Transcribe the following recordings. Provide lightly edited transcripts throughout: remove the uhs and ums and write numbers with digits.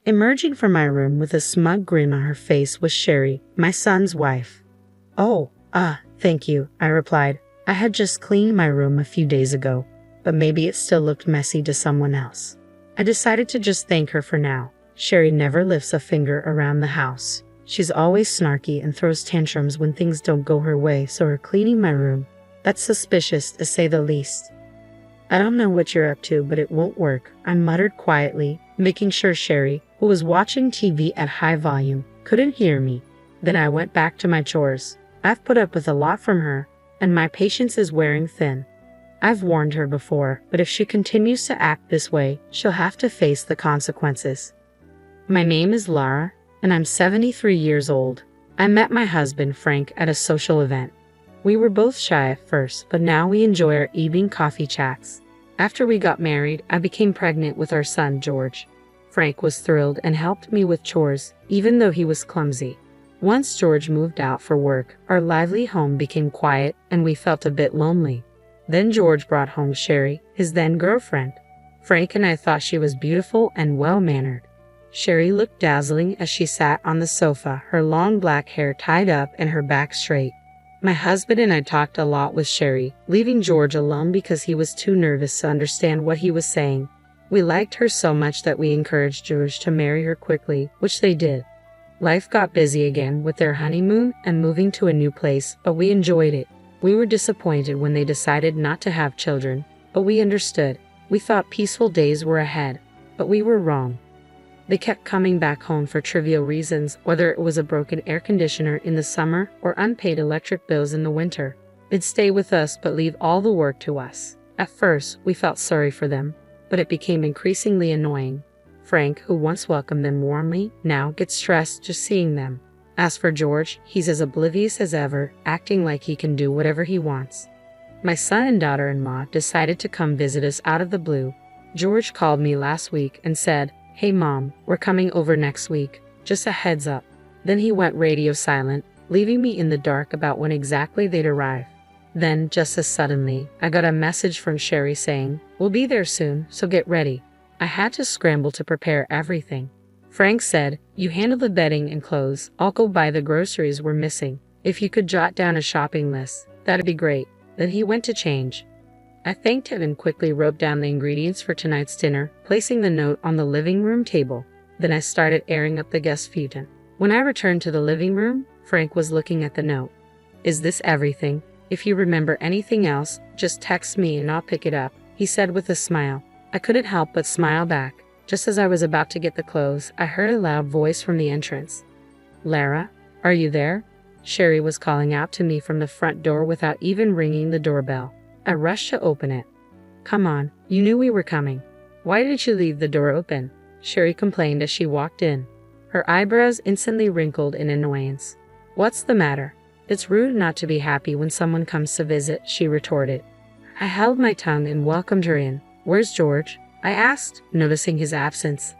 Emerging from my room with a smug grin on her face was Sherry, my son's wife. "Oh, thank you," I replied. I had just cleaned my room a few days ago, but maybe it still looked messy to someone else. I decided to just thank her for now. Sherry never lifts a finger around the house. She's always snarky and throws tantrums when things don't go her way, so her cleaning my room, that's suspicious to say the least. "I don't know what you're up to, but it won't work," I muttered quietly, making sure Sherry, who was watching TV at high volume, couldn't hear me. Then I went back to my chores. I've put up with a lot from her, and my patience is wearing thin. I've warned her before, but if she continues to act this way, she'll have to face the consequences. My name is Lara, and I'm 73 years old. I met my husband, Frank, at a social event. We were both shy at first, but now we enjoy our evening coffee chats. After we got married, I became pregnant with our son, George. Frank was thrilled and helped me with chores, even though he was clumsy. Once George moved out for work, our lively home became quiet and we felt a bit lonely. Then George brought home Sherry, his then girlfriend. Frank and I thought she was beautiful and well-mannered. Sherry looked dazzling as she sat on the sofa, her long black hair tied up and her back straight. My husband and I talked a lot with Sherry, leaving George alone because he was too nervous to understand what he was saying. We liked her so much that we encouraged George to marry her quickly, which they did. Life got busy again with their honeymoon and moving to a new place, but we enjoyed it. We were disappointed when they decided not to have children, but we understood. We thought peaceful days were ahead, but we were wrong. They kept coming back home for trivial reasons, whether it was a broken air conditioner in the summer or unpaid electric bills in the winter. They'd stay with us but leave all the work to us. At first, we felt sorry for them, but it became increasingly annoying. Frank, who once welcomed them warmly, now gets stressed just seeing them. As for George, he's as oblivious as ever, acting like he can do whatever he wants. My son and daughter-in-law decided to come visit us out of the blue. George called me last week and said, "Hey Mom, we're coming over next week. Just a heads up." Then he went radio silent, leaving me in the dark about when exactly they'd arrive. Then, just as suddenly, I got a message from Sherry saying, "We'll be there soon, so get ready." I had to scramble to prepare everything. Frank said, "You handle the bedding and clothes, I'll go buy the groceries we're missing. If you could jot down a shopping list, that'd be great." Then he went to change. I thanked him and quickly wrote down the ingredients for tonight's dinner, placing the note on the living room table. Then I started airing up the guest futon. When I returned to the living room, Frank was looking at the note. "Is this everything? If you remember anything else, just text me and I'll pick it up," he said with a smile. I couldn't help but smile back. Just as I was about to get the clothes, I heard a loud voice from the entrance. "Lara, are you there?" Sherry was calling out to me from the front door without even ringing the doorbell. I rushed to open it. "Come on, you knew we were coming. Why did you leave the door open?" Sherry complained as she walked in. Her eyebrows instantly wrinkled in annoyance. "What's the matter? It's rude not to be happy when someone comes to visit," she retorted. I held my tongue and welcomed her in. "Where's George?" I asked, noticing his absence.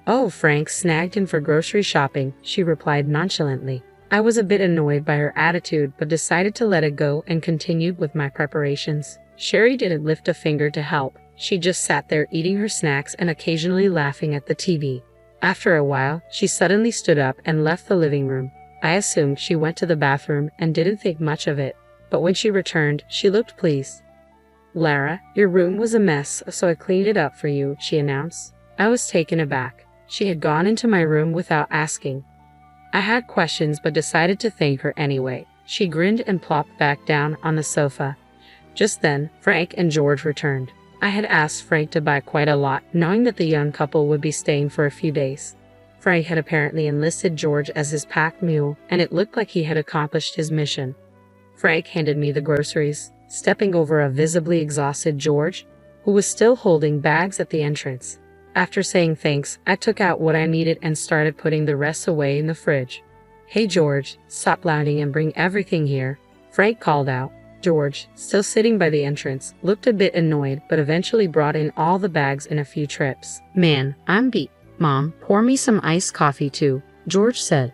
"Oh, Frank snagged him for grocery shopping," she replied nonchalantly. I was a bit annoyed by her attitude, but decided to let it go and continued with my preparations. Sherry didn't lift a finger to help. She just sat there eating her snacks and occasionally laughing at the TV. After a while, she suddenly stood up and left the living room. I assumed she went to the bathroom and didn't think much of it, but when she returned, she looked pleased. "Lara, your room was a mess, so I cleaned it up for you," she announced. I was taken aback. She had gone into my room without asking. I had questions but decided to thank her anyway. She grinned and plopped back down on the sofa. Just then, Frank and George returned. I had asked Frank to buy quite a lot, knowing that the young couple would be staying for a few days. Frank had apparently enlisted George as his pack mule, and it looked like he had accomplished his mission. Frank handed me the groceries, stepping over a visibly exhausted George, who was still holding bags at the entrance. After saying thanks, I took out what I needed and started putting the rest away in the fridge. "Hey George, stop lounging and bring everything here," Frank called out. George, still sitting by the entrance, looked a bit annoyed but eventually brought in all the bags in a few trips. "Man, I'm beat. Mom, pour me some iced coffee too," George said.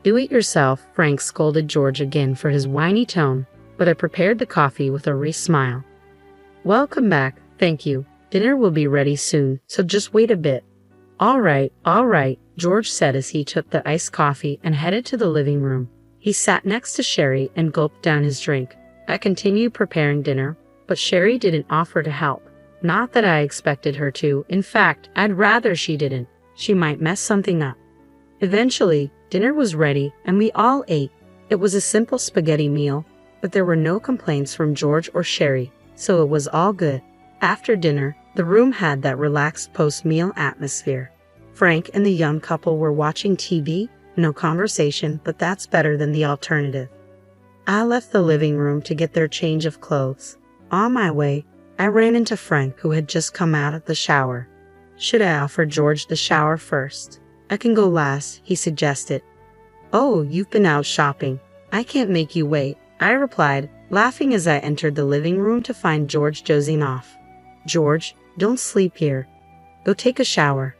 "Do it yourself," Frank scolded George again for his whiny tone, but I prepared the coffee with a wry smile. "Welcome back, thank you. Dinner will be ready soon, so just wait a bit." All right, George said as he took the iced coffee and headed to the living room. He sat next to Sherry and gulped down his drink. I continued preparing dinner, but Sherry didn't offer to help. Not that I expected her to. In fact, I'd rather she didn't. She might mess something up. Eventually, dinner was ready and we all ate. It was a simple spaghetti meal, but there were no complaints from George or Sherry, so it was all good. After dinner, the room had that relaxed post-meal atmosphere. Frank and the young couple were watching TV, no conversation, but that's better than the alternative. I left the living room to get their change of clothes. On my way, I ran into Frank, who had just come out of the shower. Should I offer George the shower first? I can go last, he suggested. Oh, you've been out shopping. I can't make you wait, I replied, laughing as I entered the living room to find George dozing off. George, don't sleep here. Go take a shower.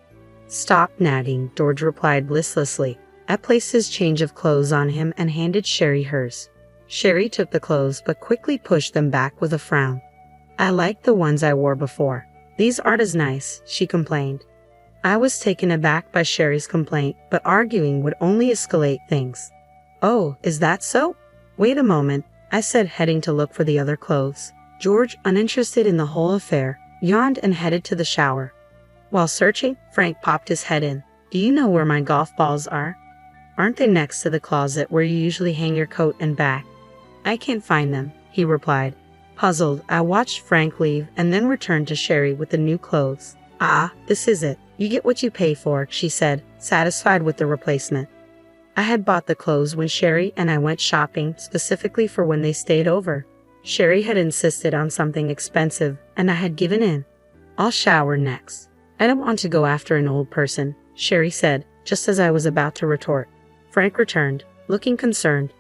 Stop nagging, George replied listlessly. I placed his change of clothes on him and handed Sherry hers. Sherry took the clothes but quickly pushed them back with a frown. I liked the ones I wore before. These aren't as nice, she complained. I was taken aback by Sherry's complaint, but arguing would only escalate things. Oh, is that so? Wait a moment, I said, heading to look for the other clothes. George, uninterested in the whole affair, yawned and headed to the shower. While searching, Frank popped his head in. Do you know where my golf balls are? Aren't they next to the closet where you usually hang your coat and bag? I can't find them, he replied. Puzzled, I watched Frank leave and then returned to Sherry with the new clothes. Ah, this is it. You get what you pay for, she said, satisfied with the replacement. I had bought the clothes when Sherry and I went shopping specifically for when they stayed over. Sherry had insisted on something expensive, and I had given in. I'll shower next. I don't want to go after an old person, Sherry said, just as I was about to retort. Frank returned, looking concerned.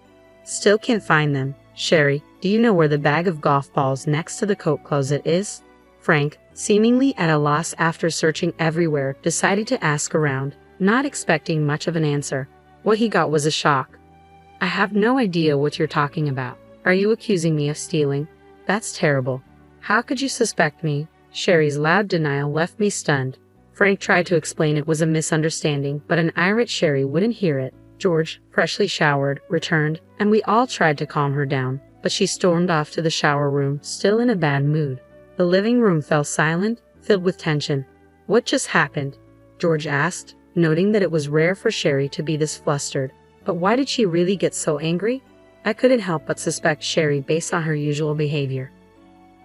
Still can't find them. Sherry, do you know where the bag of golf balls next to the coat closet is? Frank, seemingly at a loss after searching everywhere, decided to ask around, not expecting much of an answer. What he got was a shock. I have no idea what you're talking about. Are you accusing me of stealing? That's terrible. How could you suspect me? Sherry's loud denial left me stunned. Frank tried to explain it was a misunderstanding, but an irate Sherry wouldn't hear it. George, freshly showered, returned, and we all tried to calm her down, but she stormed off to the shower room, still in a bad mood. The living room fell silent, filled with tension. What just happened? George asked, noting that it was rare for Sherry to be this flustered. But why did she really get so angry? I couldn't help but suspect Sherry based on her usual behavior.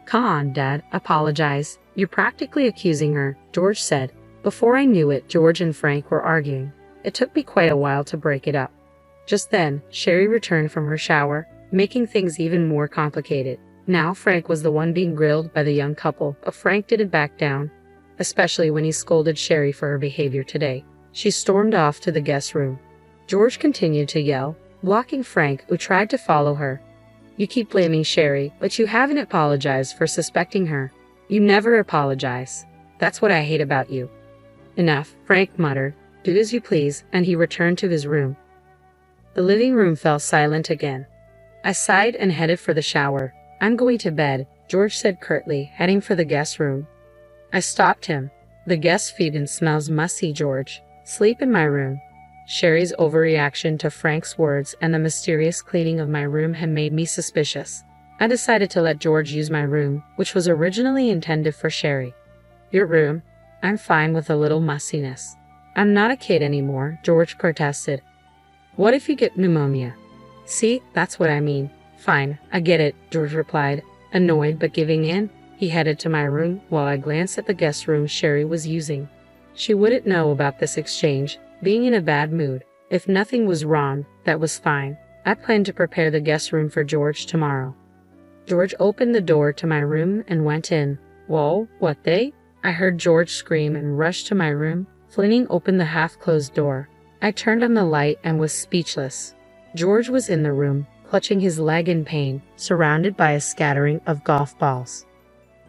Come on, Dad, apologize. You're practically accusing her, George said. Before I knew it, George and Frank were arguing. It took me quite a while to break it up. Just then, Sherry returned from her shower, making things even more complicated. Now Frank was the one being grilled by the young couple, but Frank didn't back down, especially when he scolded Sherry for her behavior today. She stormed off to the guest room. George continued to yell, blocking Frank, who tried to follow her. You keep blaming Sherry, but you haven't apologized for suspecting her. You never apologize. That's what I hate about you. Enough, Frank muttered. Do as you please, and he returned to his room. The living room fell silent again. I sighed and headed for the shower. I'm going to bed, George said curtly, heading for the guest room. I stopped him. The guest feed-in smells musty, George. Sleep in my room. Sherry's overreaction to Frank's words and the mysterious cleaning of my room had made me suspicious. I decided to let George use my room, which was originally intended for Sherry. Your room? I'm fine with a little mustiness. I'm not a kid anymore, George protested. What if you get pneumonia? See, that's what I mean. Fine, I get it, George replied. Annoyed but giving in, he headed to my room while I glanced at the guest room Sherry was using. She wouldn't know about this exchange, being in a bad mood. If nothing was wrong, that was fine. I planned to prepare the guest room for George tomorrow. George opened the door to my room and went in. Whoa, what they? I heard George scream and rushed to my room, flinging open the half-closed door. I turned on the light and was speechless. George was in the room, clutching his leg in pain, surrounded by a scattering of golf balls.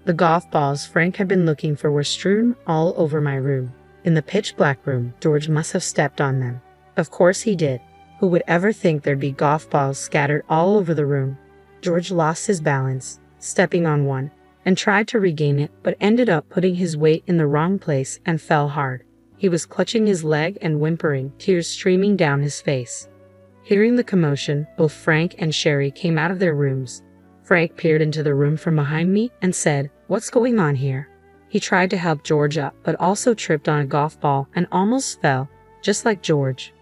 The golf balls Frank had been looking for were strewn all over my room. In the pitch-black room, George must have stepped on them. Of course he did. Who would ever think there'd be golf balls scattered all over the room? George lost his balance, stepping on one, and tried to regain it, but ended up putting his weight in the wrong place and fell hard. He was clutching his leg and whimpering, tears streaming down his face. Hearing the commotion, both Frank and Sherry came out of their rooms. Frank peered into the room from behind me and said, "What's going on here?" He tried to help George up, but also tripped on a golf ball and almost fell, just like George.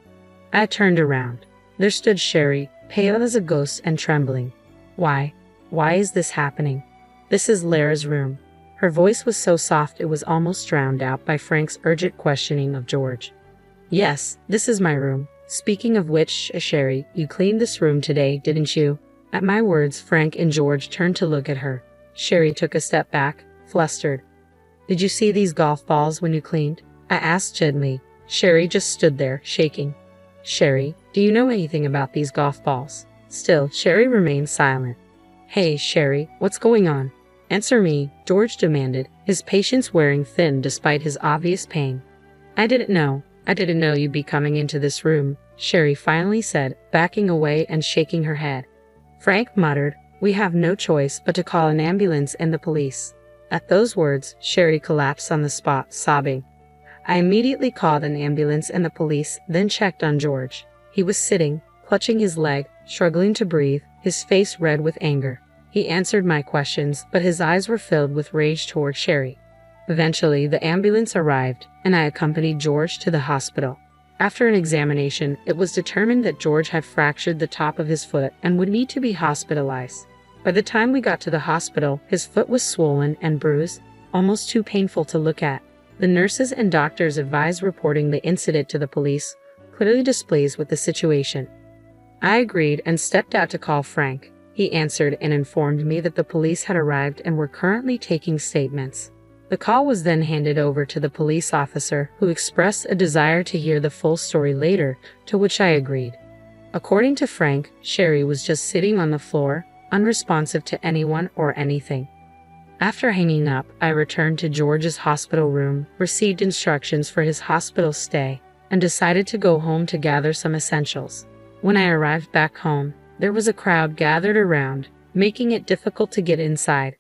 I turned around. There stood Sherry, pale as a ghost and trembling. Why is this happening? This is Lara's room." Her voice was so soft it was almost drowned out by Frank's urgent questioning of George. "Yes, this is my room. Speaking of which, Sherry, you cleaned this room today, didn't you?" At my words, Frank and George turned to look at her. Sherry took a step back, flustered. "Did you see these golf balls when you cleaned?" I asked gently. Sherry just stood there, shaking. "Sherry, do you know anything about these golf balls?" Still, Sherry remained silent. "Hey, Sherry, what's going on? Answer me," George demanded, his patience wearing thin despite his obvious pain. I didn't know you'd be coming into this room," Sherry finally said, backing away and shaking her head. Frank muttered, "We have no choice but to call an ambulance and the police." At those words, Sherry collapsed on the spot, sobbing. I immediately called an ambulance and the police, then checked on George. He was sitting, clutching his leg, struggling to breathe, his face red with anger. He answered my questions, but his eyes were filled with rage toward Sherry. Eventually, the ambulance arrived, and I accompanied George to the hospital. After an examination, it was determined that George had fractured the top of his foot and would need to be hospitalized. By the time we got to the hospital, his foot was swollen and bruised, almost too painful to look at. The nurses and doctors advised reporting the incident to the police, clearly displeased with the situation. I agreed and stepped out to call Frank. He answered and informed me that the police had arrived and were currently taking statements. The call was then handed over to the police officer, who expressed a desire to hear the full story later, to which I agreed. According to Frank, Sherry was just sitting on the floor, unresponsive to anyone or anything. After hanging up, I returned to George's hospital room, received instructions for his hospital stay, and decided to go home to gather some essentials. When I arrived back home, there was a crowd gathered around, making it difficult to get inside.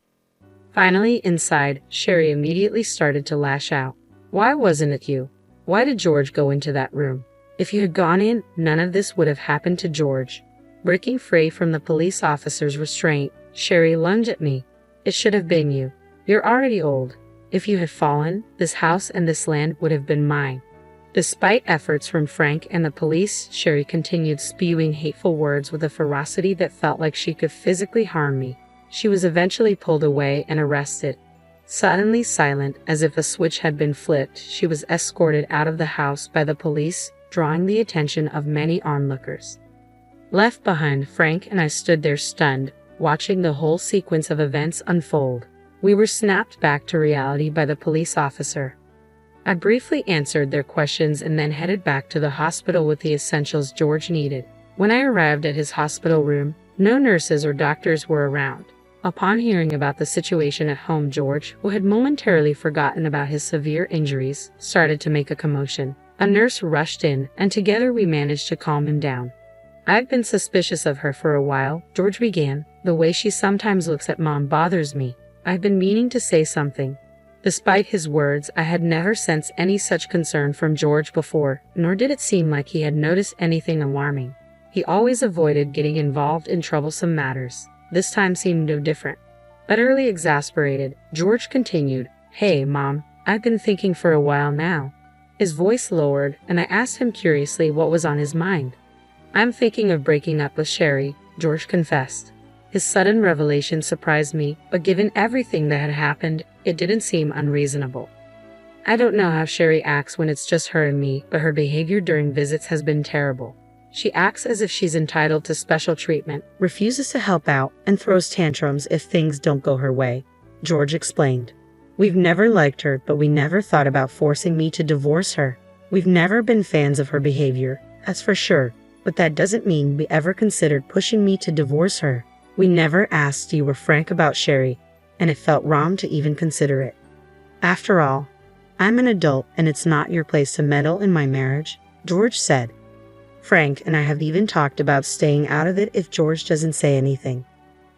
Finally, inside, Sherry immediately started to lash out. "Why wasn't it you? Why did George go into that room? If you had gone in, none of this would have happened to George." Breaking free from the police officer's restraint, Sherry lunged at me. "It should have been you. You're already old. If you had fallen, this house and this land would have been mine." Despite efforts from Frank and the police, Sherry continued spewing hateful words with a ferocity that felt like she could physically harm me. She was eventually pulled away and arrested. Suddenly silent, as if a switch had been flipped, she was escorted out of the house by the police, drawing the attention of many onlookers. Left behind, Frank and I stood there stunned, watching the whole sequence of events unfold. We were snapped back to reality by the police officer. I briefly answered their questions and then headed back to the hospital with the essentials George needed. When I arrived at his hospital room, no nurses or doctors were around. Upon hearing about the situation at home, George, who had momentarily forgotten about his severe injuries, started to make a commotion. A nurse rushed in, and together we managed to calm him down. "I've been suspicious of her for a while," George began. "The way she sometimes looks at Mom bothers me. I've been meaning to say something." Despite his words, I had never sensed any such concern from George before, nor did it seem like he had noticed anything alarming. He always avoided getting involved in troublesome matters. This time seemed no different. Utterly exasperated, George continued, "Hey, Mom, I've been thinking for a while now." His voice lowered, and I asked him curiously what was on his mind. "I'm thinking of breaking up with Sherry," George confessed. His sudden revelation surprised me, but given everything that had happened, it didn't seem unreasonable. "I don't know how Sherry acts when it's just her and me, but her behavior during visits has been terrible. She acts as if she's entitled to special treatment, refuses to help out, and throws tantrums if things don't go her way," George explained. "We've never liked her, but we never thought about forcing me to divorce her. We've never been fans of her behavior, that's for sure, but that doesn't mean we ever considered pushing me to divorce her. We never asked you were frank about Sherry, and it felt wrong to even consider it. After all, I'm an adult and it's not your place to meddle in my marriage," George said. Frank and I have even talked about staying out of it if George doesn't say anything.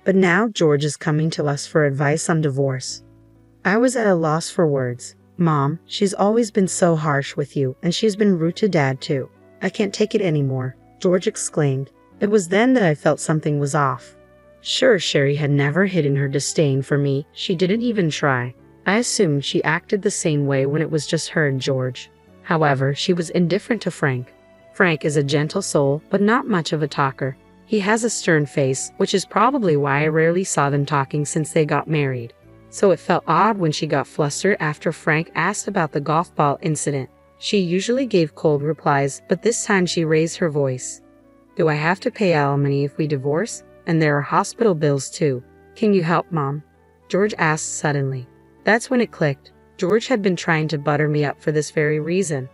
But now George is coming to us for advice on divorce. I was at a loss for words. Mom, she's always been so harsh with you, and she's been rude to Dad too. I can't take it anymore, George exclaimed. It was then that I felt something was off. Sure, Sherry had never hidden her disdain for me. She didn't even try. I assumed she acted the same way when it was just her and George. However, she was indifferent to Frank. Frank is a gentle soul, but not much of a talker. He has a stern face, which is probably why I rarely saw them talking since they got married. So it felt odd when she got flustered after Frank asked about the golf ball incident. She usually gave cold replies, but this time she raised her voice. Do I have to pay alimony if we divorce? And there are hospital bills too. Can you help, Mom? George asked suddenly. That's when it clicked. George had been trying to butter me up for this very reason.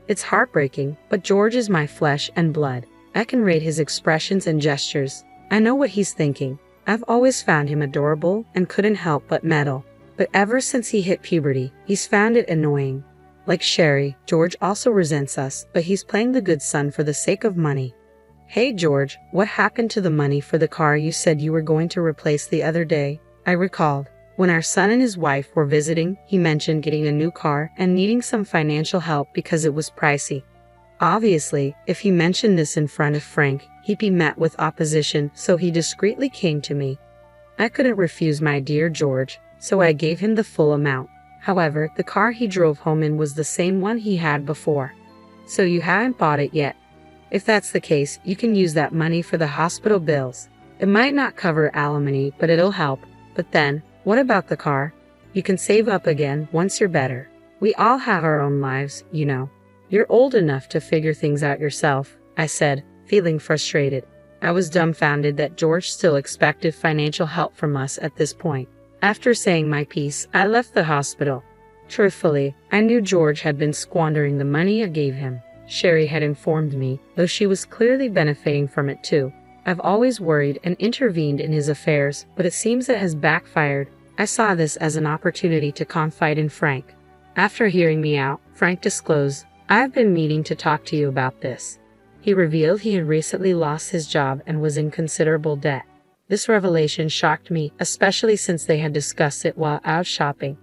It's heartbreaking, but George is my flesh and blood. I can read his expressions and gestures. I know what he's thinking. I've always found him adorable and couldn't help but meddle. But ever since he hit puberty, he's found it annoying. Like Sherry, George also resents us, but he's playing the good son for the sake of money. Hey George, what happened to the money for the car you said you were going to replace the other day? I recalled. When our son and his wife were visiting, he mentioned getting a new car and needing some financial help because it was pricey. Obviously, if he mentioned this in front of Frank, he'd be met with opposition, so he discreetly came to me. I couldn't refuse my dear George, so I gave him the full amount. However, the car he drove home in was the same one he had before. So you haven't bought it yet? If that's the case, you can use that money for the hospital bills. It might not cover alimony, but it'll help. But then, what about the car? You can save up again once you're better. We all have our own lives, you know. You're old enough to figure things out yourself, I said, feeling frustrated. I was dumbfounded that George still expected financial help from us at this point. After saying my piece, I left the hospital. Truthfully, I knew George had been squandering the money I gave him. Sherry had informed me, though she was clearly benefiting from it too. I've always worried and intervened in his affairs, but it seems it has backfired. I saw this as an opportunity to confide in Frank. After hearing me out, Frank disclosed, I've been meaning to talk to you about this. He revealed he had recently lost his job and was in considerable debt. This revelation shocked me, especially since they had discussed it while out shopping.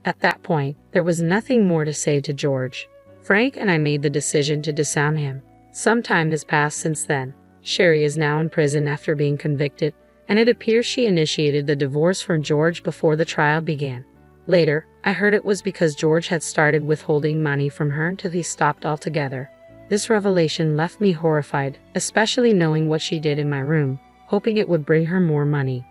At that point, there was nothing more to say to George. Frank and I made the decision to disown him. Some time has passed since then. Sherry is now in prison after being convicted, and it appears she initiated the divorce from George before the trial began. Later, I heard it was because George had started withholding money from her until he stopped altogether. This revelation left me horrified, especially knowing what she did in my room, hoping it would bring her more money.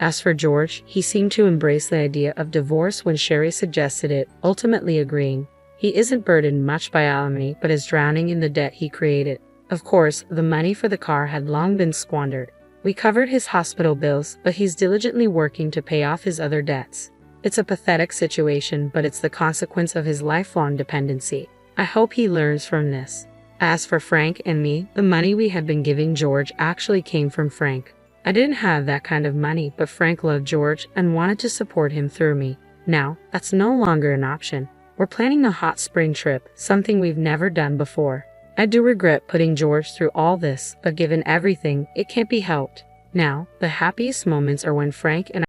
As for George, he seemed to embrace the idea of divorce when Sherry suggested it, ultimately agreeing. He isn't burdened much by alimony, but is drowning in the debt he created. Of course, the money for the car had long been squandered. We covered his hospital bills, but he's diligently working to pay off his other debts. It's a pathetic situation, but it's the consequence of his lifelong dependency. I hope he learns from this. As for Frank and me, the money we had been giving George actually came from Frank. I didn't have that kind of money, but Frank loved George and wanted to support him through me. Now, that's no longer an option. We're planning a hot spring trip, something we've never done before. I do regret putting George through all this, but given everything, it can't be helped. Now, the happiest moments are when Frank and